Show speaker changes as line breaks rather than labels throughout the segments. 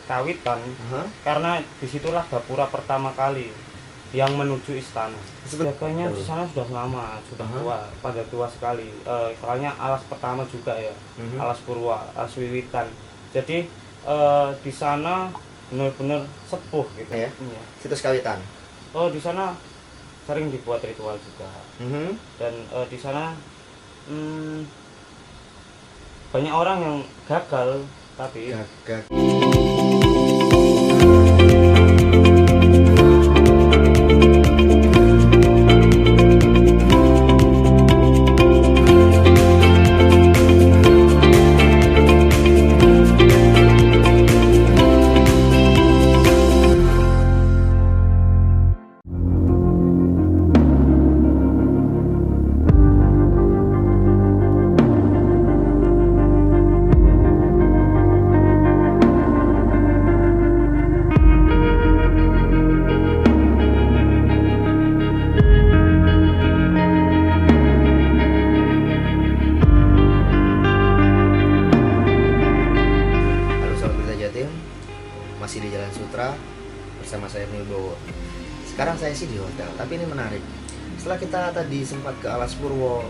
Kawitan, karena disitulah gapura pertama kali yang menuju istana. Jaganya di sana sudah lama, sudah tua, pada tua sekali. Soalnya alas pertama juga ya, alas Purwa, alas Wiwitan. Jadi di sana benar-benar sepuh gitu.
Ya.
Iya.
Situs Kawitan.
Oh, di sana sering dibuat ritual juga. Dan di sana banyak orang yang gagal, tapi
Gagal. Masih di Jalan Sutra bersama saya Wilbowo. Sekarang saya sih di hotel, tapi ini menarik. Setelah kita tadi sempat ke Alas Purwo,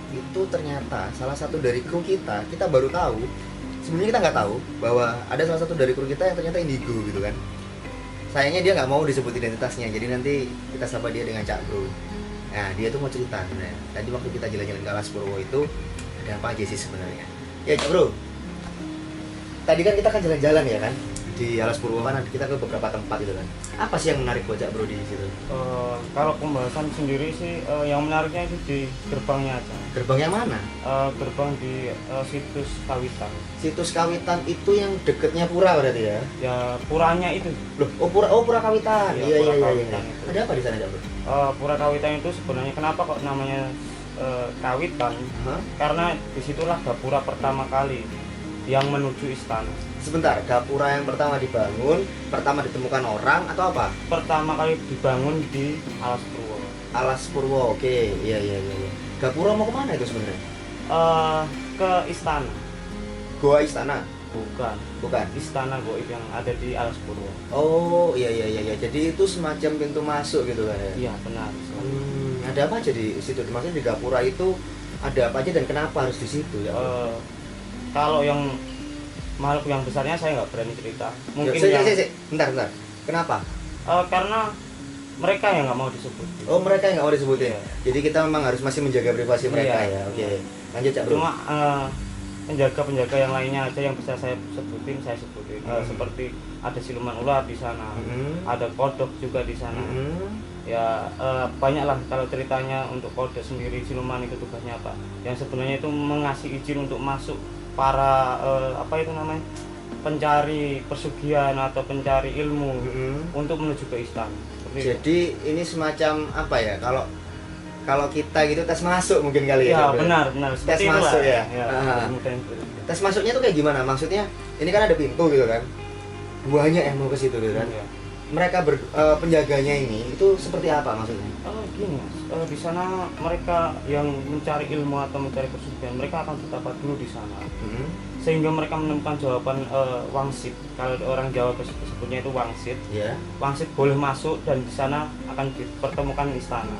itu ternyata salah satu dari kru kita baru tahu. Sebenarnya kita nggak tahu bahwa ada salah satu dari kru kita yang ternyata indigo gitu kan. Sayangnya dia nggak mau disebut identitasnya, jadi nanti kita sapa dia dengan Cak Bro. Nah, dia tuh mau cerita sebenarnya. Tadi waktu kita jalan-jalan ke Alas Purwo itu ada apa aja sih sebenarnya? Ya Cak Bro, tadi kan kita jalan-jalan ya kan? Di Alas Purwo kan kita ke beberapa tempat gitu kan. Apa sih yang menarik buat Cak Bro di situ?
kalau pembahasan sendiri sih yang menariknya itu di gerbangnya aja.
Gerbang yang mana?
Gerbang di situs Kawitan.
Situs Kawitan itu yang deketnya pura berarti ya?
Ya puranya itu.
Loh, pura Kawitan.
Iya,
Iya.
Kawitan itu.
Ada apa di sana Cak Bro?
Pura Kawitan itu sebenarnya kenapa kok namanya Kawitan? Karena disitulah gapura pertama kali yang menuju istana.
Sebentar, gapura yang pertama dibangun, pertama ditemukan orang atau apa?
Pertama kali dibangun di Alas Purwo.
Alas Purwo, oke. Iya. Gapura mau kemana itu sebenarnya?
Ke istana.
Goa Istana?
Bukan. Istana Goib yang ada di Alas Purwo.
Oh, iya. Jadi itu semacam pintu masuk gitu kan ya?
Iya, benar.
Ada apa aja di situ? Maksudnya di gapura itu ada apa aja dan kenapa harus di situ ya?
Kalau yang makhluk yang besarnya saya nggak berani cerita. Mungkin
Bentar. Kenapa?
Karena mereka yang nggak mau disebut.
Oh, mereka yang nggak mau disebutin.
Iya.
Jadi kita memang harus masih menjaga privasi mereka ya. Oke. Lanjut Cak Bro.
Cuma penjaga-penjaga yang lainnya aja yang bisa saya sebutin. Seperti ada siluman ular di sana, ada kodok juga di sana. Ya banyaklah kalau ceritanya. Untuk kodok sendiri, siluman itu tugasnya apa? Yang sebenarnya itu mengasih izin untuk masuk para pencari pesugihan atau pencari ilmu untuk menuju ke istana.
Jadi ini semacam apa ya? Kalau kita gitu tes masuk mungkin kali ya.
Ya benar.
Tes masuk ya. Tes masuknya tuh kayak gimana? Maksudnya ini kan ada pintu gitu kan. Banyak yang mau ke situ gitu kan. Mereka penjaganya ini itu seperti apa maksudnya?
Gini Mas, di sana mereka yang mencari ilmu atau mencari pesugihan, mereka akan bertapa dulu di sana, sehingga mereka menemukan jawaban wangsit. Kalau orang Jawa sebutnya itu wangsit. Wangsit boleh masuk dan di sana akan dipertemukan istana.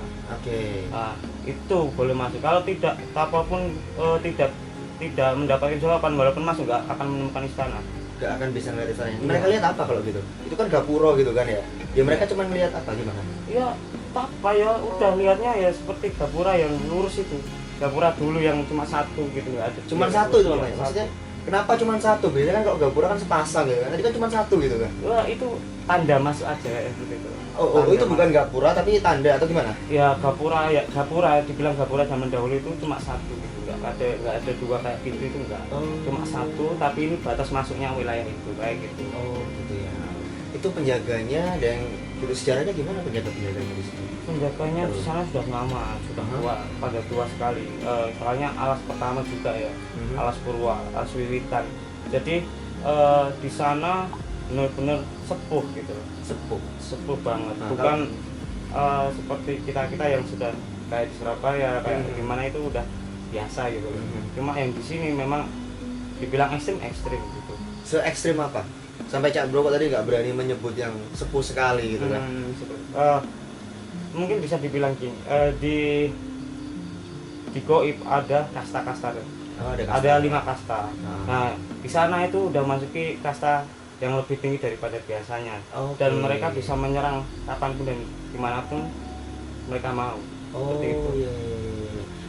Itu boleh masuk. Kalau tidak, apapun tidak mendapatkan jawaban, walaupun masuk nggak akan menemukan istana.
Gak akan bisa ngeliat istananya. Mereka lihat apa kalau gitu? Itu kan gapuro gitu kan ya. Ya mereka cuma melihat apa gimana?
Ya apa ya, udah lihatnya ya seperti gapura yang lurus itu. Gapura dulu yang cuma satu gitu, nggak ada.
Cuma satu itu namanya. Maksudnya kenapa cuma satu? Biasanya kan kalau gapura kan sepasang gitu kan. Tadi kan cuma satu gitu kan.
Wah, itu tanda masuk aja seperti itu.
Oh, itu bukan gapura tapi tanda atau gimana?
Ya gapura dibilang gapura zaman dahulu itu cuma satu gitu. Nggak ada dua kayak gitu, itu enggak. Cuma satu, tapi ini batas masuknya wilayah itu kayak gitu.
Oh gitu ya. Itu penjaganya dan gitu sejarahnya gimana penjaganya di sini?
Penjaganya di sana sudah lama, sudah tua, pada tua sekali. Soalnya alas pertama juga ya, Alas Purwa, Alas Wiwitan. Jadi di sana benar-benar sepuh gitu. Sepuh banget. Bukan seperti kita yang sudah kayak di Surabaya, kayak gimana itu udah biasa gitu. Cuma yang di sini memang dibilang ekstrim gitu.
Se ekstrim apa? Sampai Cak Bro kok tadi nggak berani menyebut yang sepuh sekali gitu kan.
Mungkin bisa dibilang gini, di Goib ada kasta-kasta.
Oh, ada
Ada 5 kasta.
Ah.
Nah, di sana itu udah masuki kasta yang lebih tinggi daripada biasanya.
Oke.
Dan mereka bisa menyerang kapanpun dan dimanapun mereka mau.
Oh
Seperti itu.
iya.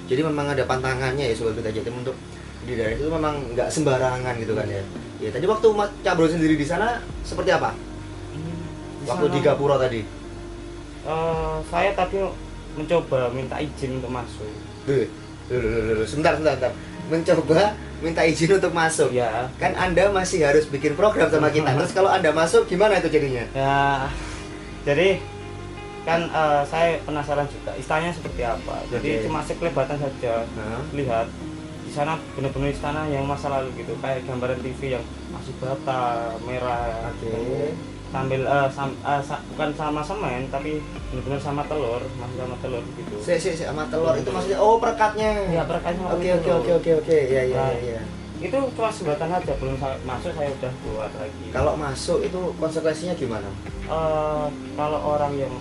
Jadi memang ada pantangannya ya Sobat Berita Jatim untuk di daerah itu memang nggak sembarangan gitu kan ya. Ya tadi waktu Cak Bro sendiri di sana seperti apa? Waktu di Gapura tadi.
Saya tadi mencoba minta izin untuk masuk.
Sebentar. Mencoba minta izin untuk masuk.
Ya.
Kan Anda masih harus bikin program sama kita. Terus kalau Anda masuk gimana itu jadinya?
Ya. Jadi kan saya penasaran juga istananya seperti apa. Jadi
Oke.
cuma sekelebatan saja lihat di sana benar-benar istana yang masa lalu gitu, kayak gambaran TV yang masih bata merah.
Oke.
Sambil bukan sama semen tapi benar-benar sama telur, masih sama telur gitu.
Sama telur itu maksudnya perekatnya.
Ya perekatnya.
Oke. Iya.
Itu cuma sebutan aja, belum masuk saya udah keluar lagi.
Kalau masuk itu konsekuensinya gimana?
Kalau orang yang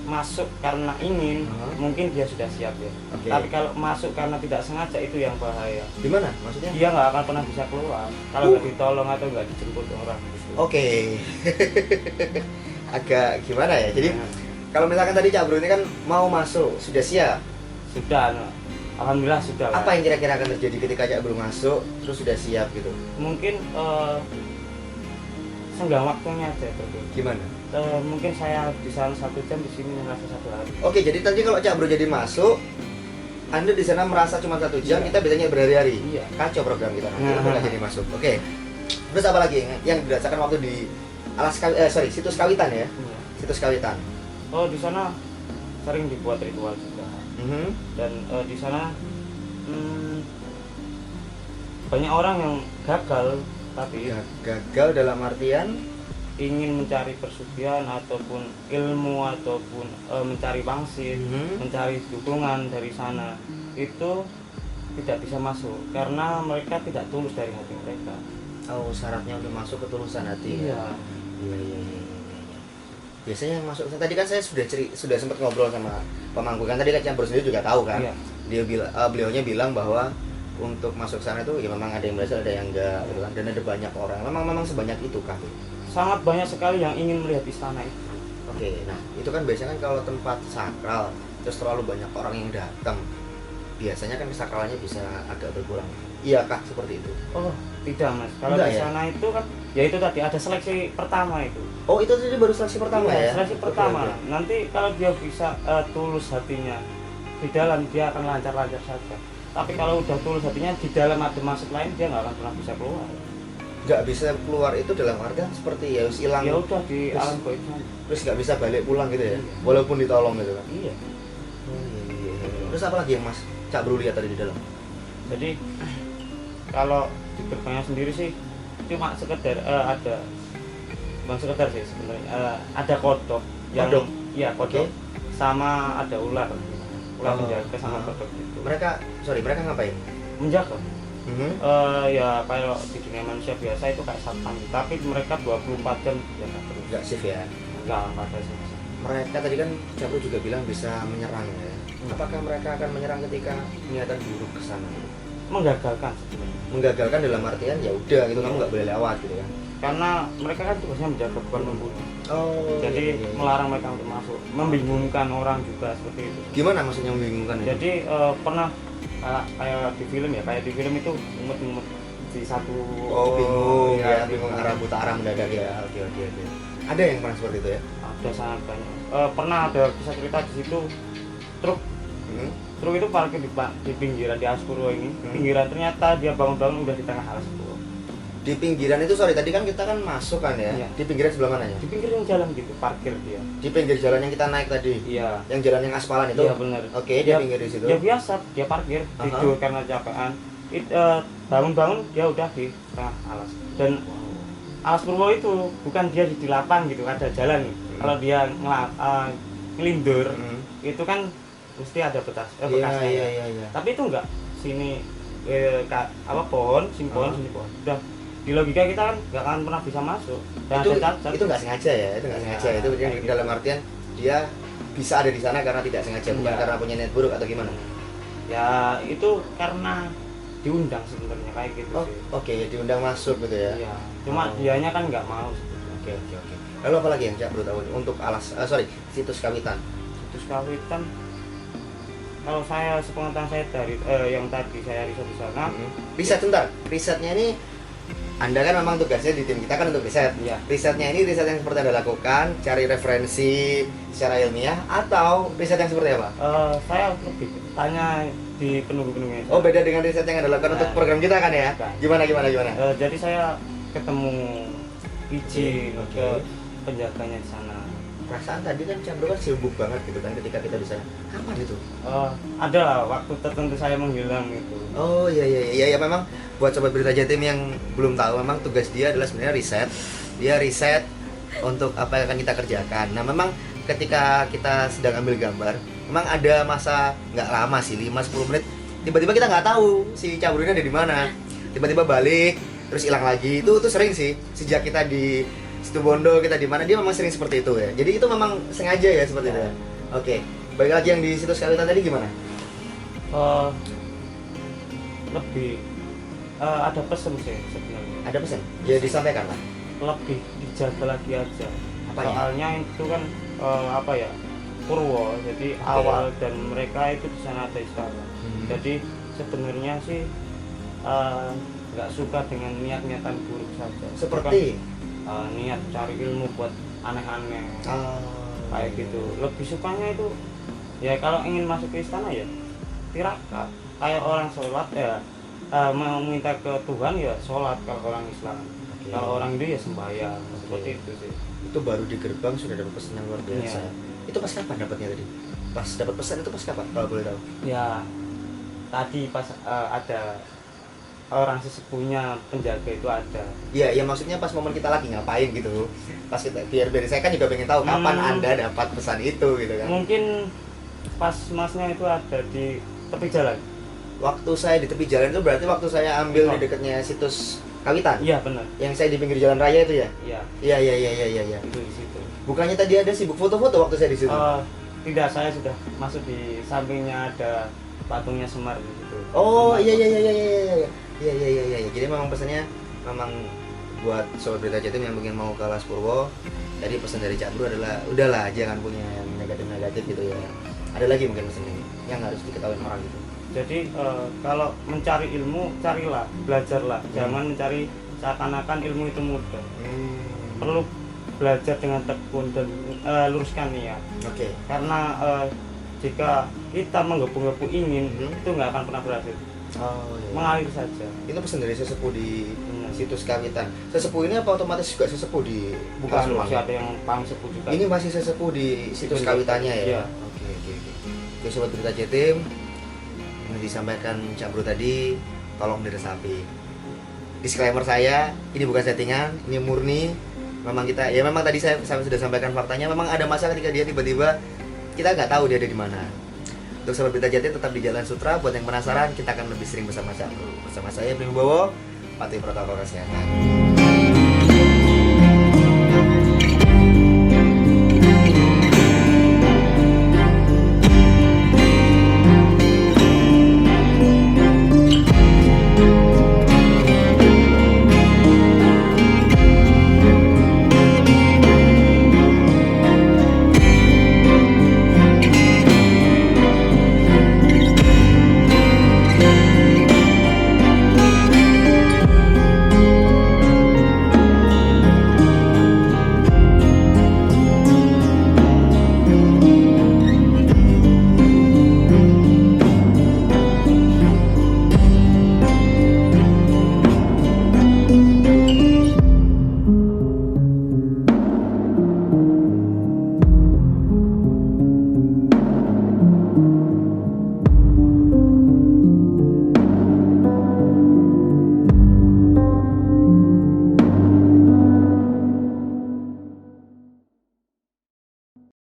masuk karena ingin, mungkin dia sudah siap ya.
Oke.
Tapi kalau masuk karena tidak sengaja itu yang bahaya.
Gimana maksudnya?
Dia nggak akan pernah bisa keluar kalau nggak ditolong atau nggak dijemput orang gitu.
Oke. Agak gimana ya? Jadi kalau misalkan tadi Cak Bro ini kan mau masuk, sudah siap.
Sudah, alhamdulillah sudah.
Apa yang kira-kira akan terjadi ketika Cak Bro masuk terus sudah siap gitu?
Mungkin senggang waktunya aja bro.
Gimana?
Mungkin saya di sana 1 jam, di sini merasa 1 hari.
Oke, jadi tadi kalau Cak Bro jadi masuk, Anda di sana merasa cuma 1 jam, kita biasanya berhari-hari.
Iya.
Kacau program kita nanti, nggak jadi masuk. Oke. Terus apa lagi yang dirasakan waktu di situs Kawitan ya?
Iya.
Situs Kawitan.
Di sana sering dibuat ritual juga. Dan di sana banyak orang yang gagal, tapi
Ya, gagal dalam artian
ingin mencari persugihan ataupun ilmu ataupun mencari wangsit, mencari dukungan dari sana, itu tidak bisa masuk karena mereka tidak tulus dari hati mereka.
Oh, syaratnya untuk masuk ketulusan hati.
Iya.
Iya. Biasanya yang masuk tadi kan saya sudah sempat ngobrol sama pemangku kan tadi kan Cak Bro sendiri juga tahu kan.
Iya.
Dia beliaunya bilang bahwa untuk masuk sana itu ya memang ada yang berhasil, ada yang enggak gitu kan. Dan ada banyak orang. Memang sebanyak itu kah?
Sangat banyak sekali yang ingin melihat istana itu.
Oke, nah itu kan biasanya kan kalau tempat sakral terus terlalu banyak orang yang datang, biasanya kan kesakralannya bisa agak berkurang. Iyakah seperti itu?
Oh, tidak mas. Kalau
Enggak
di
ya?
sana itu kan, ya itu tadi ada seleksi pertama itu.
Oh, itu tadi baru seleksi pertama
Iya,
ya?
seleksi
Oke,
pertama.
oke.
Nanti kalau dia bisa tulus hatinya di dalam, dia akan lancar-lancar saja. Tapi kalau udah tulus hatinya di dalam ada maksud lain, dia nggak akan pernah bisa keluar.
Nggak bisa keluar itu dalam artian seperti ya harus hilang.
Ya udah di
Terus-
alam gaib sana.
Terus nggak bisa balik pulang gitu ya?
Iya.
Walaupun ditolong gitu kan?
Iya.
Terus apa lagi yang Mas Cak Bro lihat tadi di dalam?
Jadi kalau di gerbangnya sendiri sih cuma sekedar ada, bukan sekedar sih sebenarnya, ada kodok yang
Kodok?
iya kodok.
Oke.
Sama ada ular penjaga sama
Ah.
kodok itu
Mereka ngapain?
menjaga. Ya kalau di dunia manusia biasa itu kayak satpam, tapi mereka 24 jam jaga terus.
Nggak shift ya?
Enggak ada sih.
Mereka tadi kan Cak Bro juga bilang bisa menyerang ya. Apakah mereka akan menyerang ketika niatan buruk ke sana?
Menggagalkan sebenarnya.
Menggagalkan dalam artian ya udah gitu, kamu nggak boleh lewat gitu kan?
Karena mereka kan tugasnya menjaga bukan membunuh.
Oh.
Jadi
iya.
melarang mereka untuk masuk, membingungkan orang juga seperti itu.
Gimana maksudnya membingungkan ya?
Jadi pernah kayak di film ya, kayak di film itu umet-umet di satu.
Oh, bingung
ya,
ya, bingung arah buta arah mendadak ya. Oke. Ada yang pernah seperti itu ya?
Ada sangat banyak. Pernah ada kisah cerita di situ, truk itu parkir di pinggiran di Aspurwo ini. Pinggiran ternyata dia bangun-bangun udah di tengah Aspurwo.
Di pinggiran itu sorry tadi kan kita kan masuk kan ya?
Iya.
Di pinggiran sebelah mananya?
Di pinggir jalan gitu, parkir dia.
Di pinggir jalan yang kita naik tadi.
Iya.
Yang jalan yang aspalan itu?
Iya benar.
Oke, dia pinggir di situ.
Dia biasa, dia parkir, tidur karena capean. Bangun-bangun dia udah di tengah alas. Dan Alas Purwo itu bukan dia di lapang gitu, ada jalan nih. Kalau dia ngelindur, itu kan mesti ada bekasnya.
Iya.
Tapi itu enggak, sini pohon, sini pohon. Udah di logika kita kan nggak akan pernah bisa masuk dan
itu
ada cacat.
itu nggak sengaja ya, itu nggak
Ya,
sengaja, itu yang
kayak
dalam
gitu.
artian dia bisa ada di sana karena tidak sengaja, bukan
Iya.
karena punya niat buruk atau gimana.
Ya itu karena diundang sebenarnya kayak gitu
Oh,
sih.
oke, diundang masuk gitu ya.
Iya, cuma
Oh.
dianya kan nggak mau sebetulnya.
Oke. Lalu apa lagi yang Cak Bro tahu untuk situs kawitan?
Situs kawitan, kalau saya sepengetahuan saya dari yang tadi saya riset di sana.
Riset sebentar, risetnya ini Anda kan memang tugasnya di tim kita kan untuk riset.
Iya.
Risetnya ini riset yang seperti Anda lakukan, cari referensi secara ilmiah atau riset yang seperti apa?
Saya lebih tanya di penunggu-penunggunya.
Oh, beda dengan riset yang Anda lakukan untuk
Nah.
program kita kan ya?
Bukan.
Gimana?
Jadi saya ketemu izin
Oke.
ke penjaganya di sana.
Perasaan tadi kan Cak Bro kan sibuk banget gitu kan ketika kita di sana. Kapan itu?
Ada lah waktu tertentu saya menghilang gitu.
Oh iya memang buat sobat berita Jatim yang belum tahu, memang tugas dia adalah sebenarnya riset. Dia riset untuk apa yang akan kita kerjakan. Nah memang ketika kita sedang ambil gambar, memang ada masa nggak lama sih, 5-10 menit. Tiba-tiba kita nggak tahu si Cak Bro ini ada di mana. Tiba-tiba balik, terus hilang lagi. Itu sering sih sejak kita di Situbondo, kita di mana, dia memang sering seperti itu ya. Jadi itu memang sengaja ya seperti itu ya. Oke. Baik lagi yang di situs kawitan tadi gimana?
Lebih ada pesan sih sebenarnya.
Ada pesan? Ya disampaikan lah.
Lebih dijaga lagi aja.
Apanya?
Soalnya itu kan apa ya, Purwo. Jadi awal dan mereka itu di sana ada istana. Jadi sebenarnya sih nggak suka dengan niat-niatan buruk saja.
Seperti
niat cari ilmu buat aneh-aneh kayak gitu. Lebih sukanya itu ya kalau ingin masuk ke istana ya tirakat, kayak orang sholat ya mau minta ke Tuhan ya sholat kalau orang Islam. Kalau orang Hindu ya sembahyang. Seperti itu sih.
itu baru di gerbang sudah dapat pesan yang luar biasa.
Iya.
Itu pas kapan dapatnya tadi? Pas dapat pesan itu pas kapan kalau boleh tahu?
Ya tadi pas ada orang sesepuhnya penjaga itu ada.
Iya, ya maksudnya pas momen kita lagi ngapain gitu. Pas kita biar saya kan juga pengen tahu kapan Anda dapat pesan itu gitu kan.
Mungkin pas masnya itu ada di tepi jalan.
Waktu saya di tepi jalan itu berarti waktu saya ambil di dekatnya situs kawitan.
Iya benar.
Yang saya di pinggir jalan raya itu ya?
Iya.
Iya.
Itu di situ.
Bukannya tadi ada sibuk foto-foto waktu saya di situ?
Tidak, saya sudah masuk di sampingnya ada patungnya Semar di situ.
Oh
Semar.
iya. Jadi memang pesannya memang buat sobat berita Jatim yang mungkin mau ke Alas Purwo. Tadi pesan dari Cak Bro adalah udahlah jangan punya yang negatif gitu ya. Ada lagi mungkin pesan yang harus diketahui orang gitu.
Jadi kalau mencari ilmu carilah, belajarlah. Jangan mencari seakan-akan ilmu itu mudah. Perlu belajar dengan tekun dan luruskan niat.
Oke.
Karena jika kita menggebu-gebu ingin itu nggak akan pernah berhasil.
Oh iya.
Mengalir saja.
Itu pesan dari sesepuh di
Benar.
situs kawitan. Sesepuh ini apa otomatis juga sesepuh di
Bukan,
Pasuruan?
masih ada yang paling sepuh juga.
Ini masih sesepuh di situs
Benar.
kawitannya ya?
Iya.
Oke. Oke sobat berita Jatim, yang disampaikan Cak Bro tadi tolong diresapi. Disclaimer saya, ini bukan settingan, ini murni. Memang kita, ya memang tadi saya sudah sampaikan faktanya. Memang ada masa ketika dia tiba-tiba kita nggak tahu dia ada di mana. Untuk sobat berita Jatim tetap di Jalan Sutra. Buat yang penasaran, kita akan lebih sering bersama Cak Bro. Bersama saya Bring Bowo, patuhi protokol kesehatan.